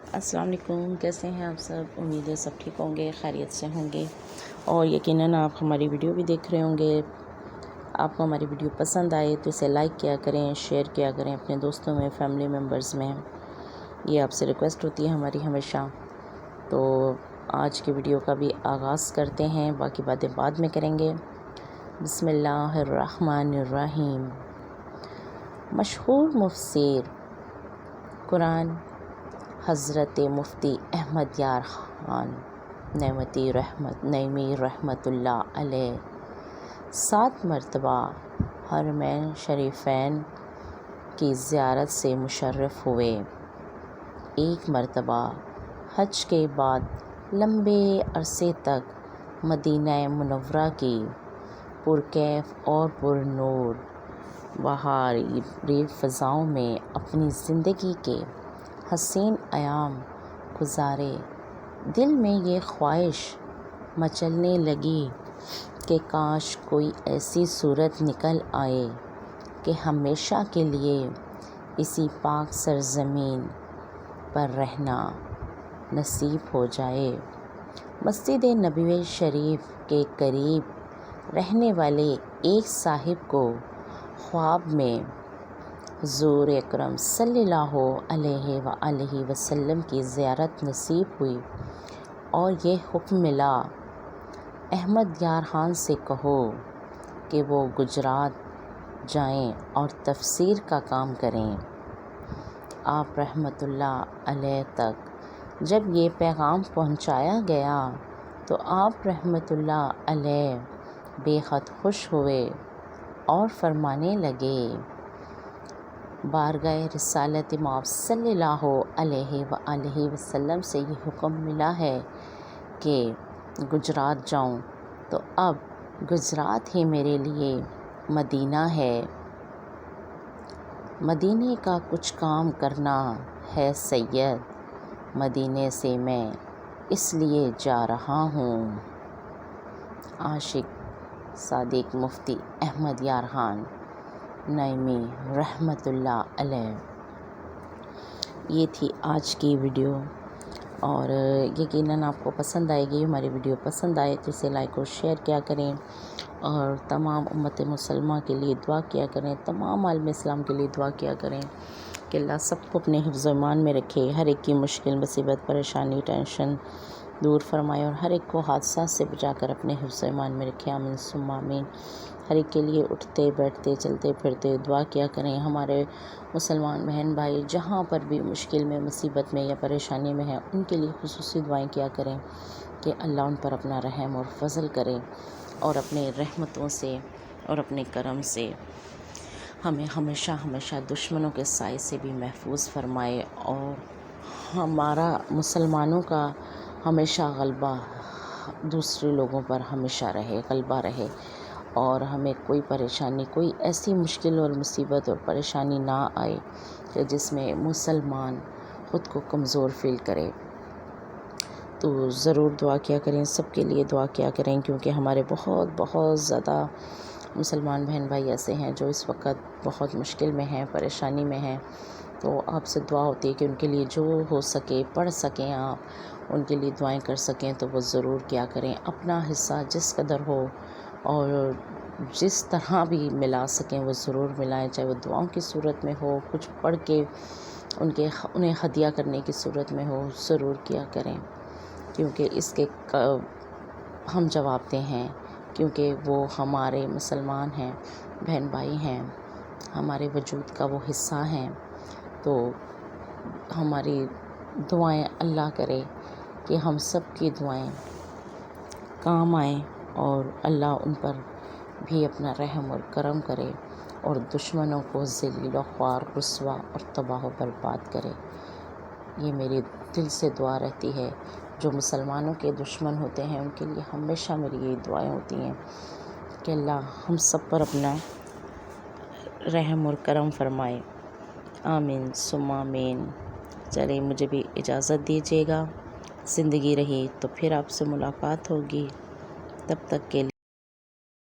السلام علیکم، کیسے ہیں آپ سب؟ امید ہے سب ٹھیک ہوں گے، خیریت سے ہوں گے، اور یقیناً آپ ہماری ویڈیو بھی دیکھ رہے ہوں گے۔ آپ کو ہماری ویڈیو پسند آئے تو اسے لائک کیا کریں، شیئر کیا کریں اپنے دوستوں میں، فیملی ممبرز میں۔ یہ آپ سے ریکویسٹ ہوتی ہے ہماری ہمیشہ۔ تو آج کی ویڈیو کا بھی آغاز کرتے ہیں، باقی باتیں بعد میں کریں گے۔ بسم اللہ الرحمن الرحیم۔ مشہور مفسر قرآن حضرت مفتی احمد یار خان نعیمی رحمۃ اللہ علیہ 7 مرتبہ حرمین شریفین کی زیارت سے مشرف ہوئے۔ ایک مرتبہ حج کے بعد لمبے عرصے تک مدینہ منورہ کی پرکیف اور پر نور بہاری فضاؤں میں اپنی زندگی کے حسین ایام گزارے۔ دل میں یہ خواہش مچلنے لگی کہ کاش کوئی ایسی صورت نکل آئے کہ ہمیشہ کے لیے اسی پاک سرزمین پر رہنا نصیب ہو جائے۔ مسجد نبوی شریف کے قریب رہنے والے ایک صاحب کو خواب میں حضور اکرم صلی اللہ علیہ وآلہ وسلم کی زیارت نصیب ہوئی اور یہ حکم ملا، احمد یار خان سے کہو کہ وہ گجرات جائیں اور تفسیر کا کام کریں۔ آپ رحمۃ اللہ علیہ تک جب یہ پیغام پہنچایا گیا تو آپ رحمۃ اللہ علیہ بے حد خوش ہوئے اور فرمانے لگے، بارگاہ رسالت مآب صلی اللہ علیہ وآلہ وسلم سے یہ حکم ملا ہے کہ گجرات جاؤں، تو اب گجرات ہی میرے لیے مدینہ ہے۔ مدینے کا کچھ کام کرنا ہے سید، مدینے سے میں اس لیے جا رہا ہوں۔ عاشق صادق مفتی احمد یار خان نعیمی رحمۃ اللہ علیہ۔ یہ تھی آج کی ویڈیو، اور یقیناً آپ کو پسند آئے گی۔ ہماری ویڈیو پسند آئے تو اسے لائک اور شیئر کیا کریں، اور تمام امت مسلمہ کے لیے دعا کیا کریں، تمام عالم اسلام کے لیے دعا کیا کریں کہ اللہ سب کو اپنے حفظ و ایمان میں رکھے، ہر ایک کی مشکل مصیبت پریشانی ٹینشن دور فرمائے، اور ہر ایک کو حادثات سے بچا کر اپنے حفظ و ایمان میں رکھے، آمین ثم آمین۔ ہر ایک کے لیے اٹھتے بیٹھتے چلتے پھرتے دعا کیا کریں۔ ہمارے مسلمان بہن بھائی جہاں پر بھی مشکل میں، مصیبت میں یا پریشانی میں ہیں، ان کے لیے خصوصی دعائیں کیا کریں کہ اللہ ان پر اپنا رحم اور فضل کرے، اور اپنے رحمتوں سے اور اپنے کرم سے ہمیں ہمیشہ ہمیشہ دشمنوں کے سائے سے بھی محفوظ فرمائے، اور ہمارا مسلمانوں کا ہمیشہ غلبہ دوسرے لوگوں پر ہمیشہ رہے، غلبہ رہے، اور ہمیں کوئی پریشانی، کوئی ایسی مشکل اور مصیبت اور پریشانی نہ آئے کہ جس میں مسلمان خود کو کمزور فیل کرے۔ تو ضرور دعا کیا کریں، سب کے لیے دعا کیا کریں، کیونکہ ہمارے بہت بہت زیادہ مسلمان بہن بھائی ایسے ہیں جو اس وقت بہت مشکل میں ہیں، پریشانی میں ہیں۔ تو آپ سے دعا ہوتی ہے کہ ان کے لیے جو ہو سکے، پڑھ سکیں آپ، ان کے لیے دعائیں کر سکیں تو وہ ضرور کیا کریں۔ اپنا حصہ جس قدر ہو اور جس طرح بھی ملا سکیں وہ ضرور ملائیں، چاہے وہ دعاؤں کی صورت میں ہو، کچھ پڑھ کے انہیں ہدیہ کرنے کی صورت میں ہو، ضرور کیا کریں، کیونکہ اس کے ہم جواب دہ ہیں، کیونکہ وہ ہمارے مسلمان ہیں، بہن بھائی ہیں، ہمارے وجود کا وہ حصہ ہیں۔ تو ہماری دعائیں اللہ کرے کہ ہم سب کی دعائیں کام آئیں، اور اللہ ان پر بھی اپنا رحم اور کرم کرے، اور دشمنوں کو ذلیل و خوار، رسوا اور تباہ و برباد کرے۔ یہ میری دل سے دعا رہتی ہے۔ جو مسلمانوں کے دشمن ہوتے ہیں ان کے لیے ہمیشہ میری یہ دعائیں ہوتی ہیں کہ اللہ ہم سب پر اپنا رحم اور کرم فرمائے، آمین ثم آمین۔ چلیں مجھے بھی اجازت دیجیے گا، زندگی رہی تو پھر آپ سے ملاقات ہوگی، تب تک کے لیے